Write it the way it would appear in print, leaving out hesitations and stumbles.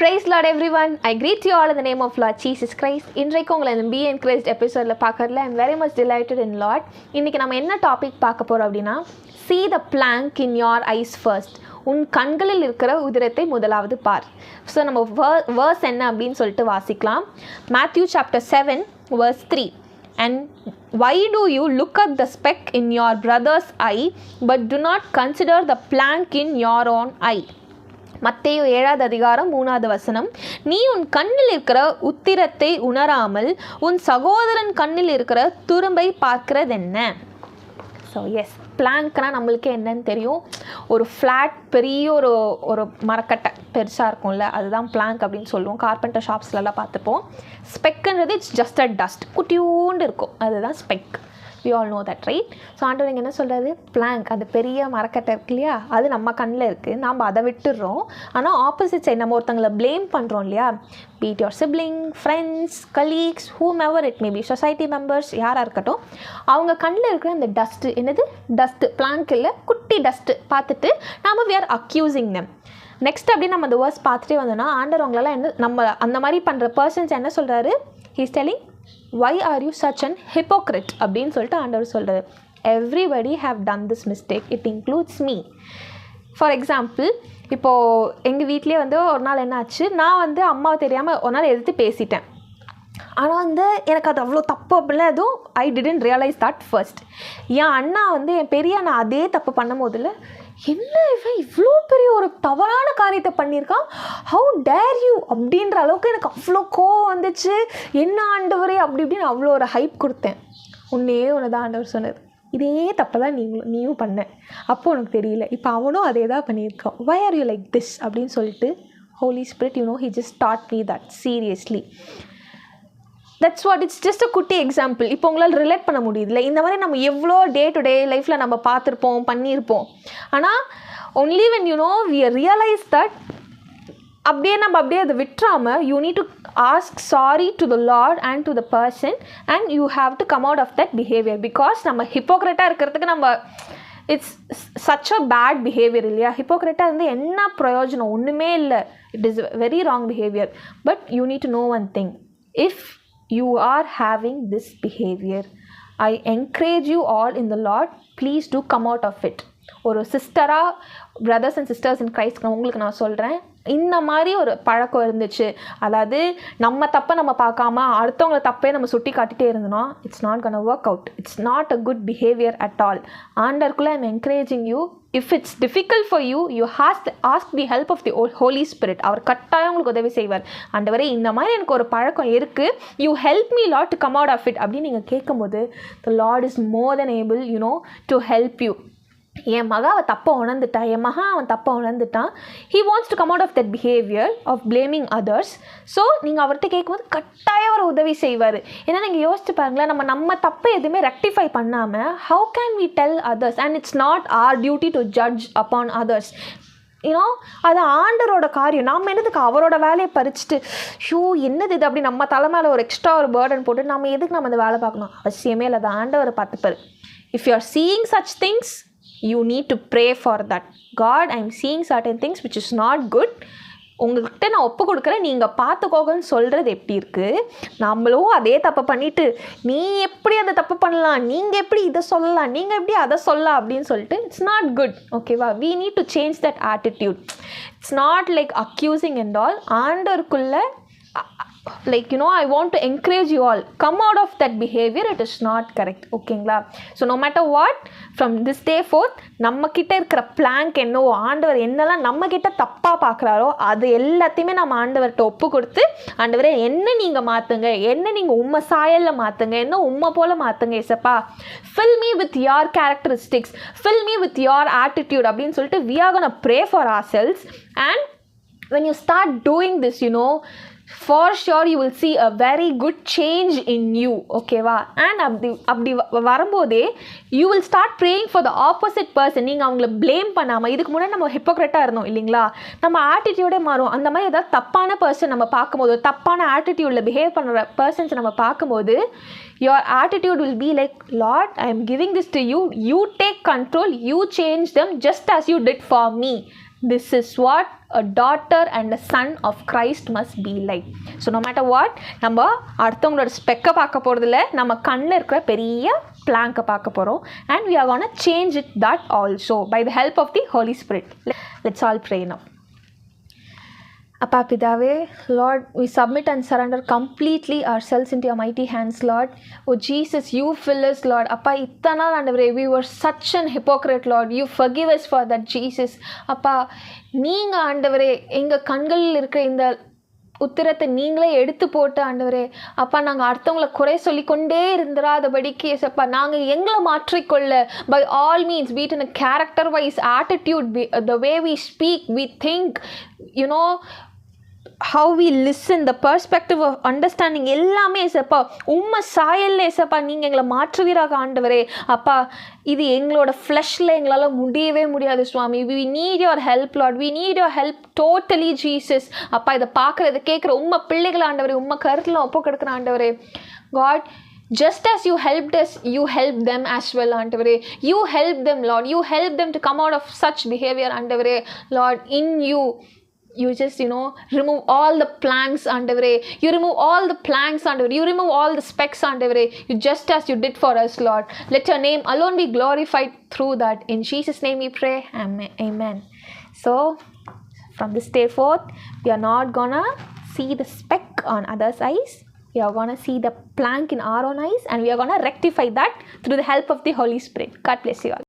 Praise Lord everyone. I greet you all in the name of Lord Jesus Christ. இன்றைக்கு உங்களை இந்த Be Encouraged எபிசோடில் பார்க்கறதுல I'm very much delighted in Lord. இன்றைக்கி நம்ம என்ன டாபிக் பார்க்க போகிறோம் அப்படின்னா See the plank in your eyes first. உன் கண்களில் இருக்கிற உதிரத்தை முதலாவது பார். ஸோ நம்ம வேர்ஸ் என்ன அப்படின்னு சொல்லிட்டு வாசிக்கலாம். Matthew chapter 7 verse 3. And why do you look at the speck in your brother's eye but do not consider the plank in your own eye? மத்தேயு 7வது அதிகாரம் 3வது வசனம். நீ உன் கண்ணில் இருக்கிற உத்திரத்தை உணராமல் உன் சகோதரன் கண்ணில் இருக்கிற துரும்பை பார்க்கிறதென்ன? ஸோ எஸ், பிளாங்க்னா நம்மளுக்கு என்னன்னு தெரியும். ஒரு ஃப்ளாட் பெரிய ஒரு மரக்கட்டை பெருசாக இருக்கும்ல, அதுதான் பிளாங்க் அப்படின்னு சொல்லுவோம். கார்பெண்டர் ஷாப்ஸ்லலாம் பார்த்துப்போம். ஸ்பெக்குன்றது இட்ஸ் ஜஸ்ட் அ டஸ்ட், குட்டியூண்டு இருக்கும், அதுதான் spec. we all know that, right? So ஆண்டவர் இங்கே என்ன சொல்கிறது, பிளாங்க் அந்த பெரிய மரக்கட்டை இருக்கு இல்லையா, அது நம்ம கண்ணில் இருக்குது, நாம் அதை விட்டுடுறோம். ஆனால் ஆப்போசிட் சைட் நம்ம ஒருத்தங்களை ப்ளேம் பண்ணுறோம் இல்லையா, be it your sibling, friends, colleagues, whomever it may be, society members, யாராக இருக்கட்டும், அவங்க கண்ணில் இருக்கிற அந்த டஸ்ட்டு, என்னது டஸ்ட்டு, பிளாங்க் இல்லை, குட்டி டஸ்ட்டு பார்த்துட்டு நாம் we are accusing them. Next அப்படி நம்ம அந்த வேர்ஸ் பார்த்துட்டே வந்தோன்னா ஆண்டவர் அவங்களெல்லாம் என்ன நம்ம அந்த மாதிரி பண்ணுற பர்சன்ஸ் என்ன சொல்கிறாரு, he is telling why are you such an hypocrite அப்படின்னு சொல்லிட்டு ஆண்டவர் சொல்கிறார். everybody have done this mistake, it includes me. For example, இப்போது எங்கள் வீட்லேயே ஒரு நாள் என்ன ஆச்சு, நான் அம்மாவை தெரியாமல் ஒரு நாள் எதிர்த்து பேசிட்டேன். ஆனால் எனக்கு அது அவ்வளோ தப்பு அப்படிலாம் எதுவும் I didn't realise that first. என் அண்ணா என் பெரிய அண்ணா அதே தப்பு பண்ணும் போதில், என்ன இவன் இவ்வளோ பெரிய ஒரு தவறான காரியத்தை பண்ணியிருக்கான், ஹவு டேர் யூ அப்படின்ற அளவுக்கு எனக்கு அவ்வளோ கோவம் வந்துச்சு. என்ன ஆண்டவரே அப்படி இப்படின்னு அவ்வளோ ஒரு ஹைப் கொடுத்தேன். ஒன்றே ஒன்று தான் ஆண்டவர் சொன்னது, இதே தப்பை தான் நீயும் பண்ண, அப்போ உனக்கு தெரியல, இப்போ அவனும் அதே தான் பண்ணியிருக்கான், why are you like this அப்படின்னு சொல்லிட்டு Holy Spirit, he just taught me that seriously. That's what, it's just a குட்டி எக்ஸாம்பிள். இப்போ உங்களால் ரிலேட் பண்ண முடியுதுல்ல, இந்த மாதிரி நம்ம எவ்வளோ டே டு டே லைஃப்பில் நம்ம பார்த்துருப்போம், பண்ணியிருப்போம். ஆனால் only when we realize that அப்படியே அதை விட்டுறாமல் you need to ask sorry to the Lord and to the person and you have to come out of that behavior. because நம்ம ஹிப்போக்ரேட்டாக இருக்கிறதுக்கு நம்ம it's such a bad behavior இல்லையா. ஹிப்போக்ரேட்டாக என்ன பிரயோஜனம், ஒன்றுமே இல்லை. It is very wrong behavior. But you need to know one thing, if you are having this behavior, I encourage you all in the Lord, please do come out of it. ஒரு சிஸ்டராக, brothers and sisters in Christ உங்களுக்கு நான் சொல்கிறேன், இந்த மாதிரி ஒரு பழக்கம் இருந்துச்சு, அதாவது நம்ம தப்பை நம்ம பார்க்காம அடுத்தவங்கள தப்பே நம்ம சுட்டி காட்டிகிட்டே இருந்தோம்னா it's not gonna work out. It's not a good behaviour at all. ஆண்டருக்குள்ளே I'm encouraging you, if it's difficult for you, you ask the help of the Holy Spirit. அவர் கட்டாயம் உங்களுக்கு உதவி செய்வார். ஆண்டவரே இந்த மாதிரி எனக்கு ஒரு பழக்கம் இருக்குது, you help me Lord to come out of it அப்படின்னு நீங்கள் கேட்கும்போது the Lord is more than able to help you. என் மகன் அவன் தப்பை உணர்ந்துட்டான், என் மகன் அவன் தப்பை உணர்ந்துட்டான், he wants to come out of that behavior of blaming others. So நீங்கள் அவர்கிட்ட கேட்கும்போது கட்டாயம் அவர் உதவி செய்வார். ஏன்னா நீங்கள் யோசிச்சு பாருங்களேன், நம்ம தப்பை எதுவுமே ரெக்டிஃபை பண்ணாமல் how can we tell others, and it's not our duty to judge upon others. அது ஆண்டரோட காரியம். நாம் என்னதுக்கு அவரோட வேலையை பறிச்சுட்டு என்னது இது அப்படி நம்ம தலை மேலே ஒரு எக்ஸ்ட்ரா ஒரு பேர்டன் போட்டு நம்ம எதுக்கு நம்ம அந்த வேலை பார்க்கணும், அவசியமே இல்லை. அது ஆண்டவரை பார்த்துப்பாரு. if you are seeing such things, you need to pray for that. God, I am seeing certain things which is not good. உங்கள்கிட்ட நான் ஒப்பு கொடுக்குறேன், நீங்கள் பார்த்துக்கோங்கன்னு சொல்கிறது எப்படி இருக்குது. நம்மளும் அதே தப்பு பண்ணிவிட்டு நீ எப்படி அந்த தப்பு பண்ணலாம், நீங்கள் எப்படி இதை சொல்லலாம், நீங்கள் எப்படி அதை சொல்லலாம் அப்படின்னு சொல்லிட்டு இட்ஸ் நாட் குட். ஓகேவா, we need to change that attitude. It's not like accusing and all. ஆண்டருக்குள்ளே I want to encourage you all, come out of that behavior. It is not correct. ஓகேங்களா. So no matter what, from this day forth, நம்மக்கிட்ட இருக்கிற blank என்னவோ, ஆண்டவர் என்னெல்லாம் நம்மக்கிட்ட தப்பாக பார்க்குறாரோ அது எல்லாத்தையுமே நம்ம ஆண்டவர்கிட்ட ஒப்பு கொடுத்து, ஆண்டவரே என்ன நீங்கள் மாற்றுங்க, என்ன நீங்கள் உண்மை சாயலில் மாற்றுங்க, என்ன உண்மை போல் மாற்றுங்க ஏசப்பா, fill me with your characteristics, fill me with your attitude அப்படின்னு சொல்லிட்டு we are going to pray for ourselves. And when you start doing this, for sure you will see a very good change in you. ஓகேவா. And அப்படி வரும்போதே you will start praying for the opposite person. நீங்கள் அவங்கள blame பண்ணாமல், இதுக்கு முன்னாடி நம்ம ஹிப்போக்ரேட்டாக இருந்தோம் இல்லைங்களா, நம்ம ஆட்டிடியூடே மாறும். அந்த மாதிரி ஏதாவது தப்பான பர்சன் நம்ம பார்க்கும்போது, தப்பான ஆட்டிடியூடில் பிஹேவ் பண்ணுற பர்சன்ஸ் நம்ம பார்க்கும்போது your attitude will be like, Lord, I am giving this to you, you take control, you change them just as you did for me. this is what a daughter and a son of Christ must be like. So no matter what, நம்ம அடுத்தவங்களோட ஸ்பெக்கை பார்க்க போகிறதில்ல, நம்ம கண்ணில் இருக்கிற பெரிய பிளாங்கை பார்க்க போகிறோம். And we are going to change it that also by the help of the Holy Spirit. Let's all pray now. அப்பா பிதாவே, Lord, we submit and surrender completely ourselves into your mighty hands, Lord. Oh Jesus, you fill us, Lord. அப்பா இத்தனை நாள் ஆண்டவரே, we were such an hypocrite, Lord. You forgive us for that, Jesus. அப்பா நீங்கள் ஆண்டவரே எங்கள் கண்களில் இருக்கிற இந்த உத்திரத்தை நீங்களே எடுத்து போட்டு ஆண்டவரே, அப்பா நாங்கள் அடுத்தவங்களை குறை சொல்லிக்கொண்டே இருந்துடாதபடிக்கு அப்பா நாங்கள் எங்களை மாற்றிக்கொள்ள by all means beat in a character wise attitude, the way we speak, we think, you know, how we listen, the perspective of understanding எல்லாமே ஏசப்பா உம்மை சாயல்ல ஏசப்பா நீங்கள் எங்களை மாற்றுவீராக ஆண்டவரே. அப்பா இது எங்களோட ஃப்ளஷில் எங்களால் முடியவே முடியாது சுவாமி. we need your help, Lord. we need your help totally, Jesus. அப்பா இதை பார்க்குற இதை கேட்குற உம்மை பிள்ளைகள் ஆண்டவரே, உம்மை கருத்தில் ஒப்பு கொடுக்குற ஆண்டவரே. God, just as you helped us, you help them as well, ஆண்டவரே. you help them, Lord. you help them to come out of such behavior, ஆண்டவரே. Lord, in you just, remove all the planks, ஆண்டவரே. you remove all the planks, ஆண்டவரே. you remove all the specks, ஆண்டவரே. you just as you did for us, Lord. let your name alone be glorified through that. In Jesus' name we pray. Amen. So from this day forth, we are not gonna see the speck on others' eyes. We are gonna see the plank in our own eyes, and we are gonna rectify that through the help of the Holy Spirit. God bless you all.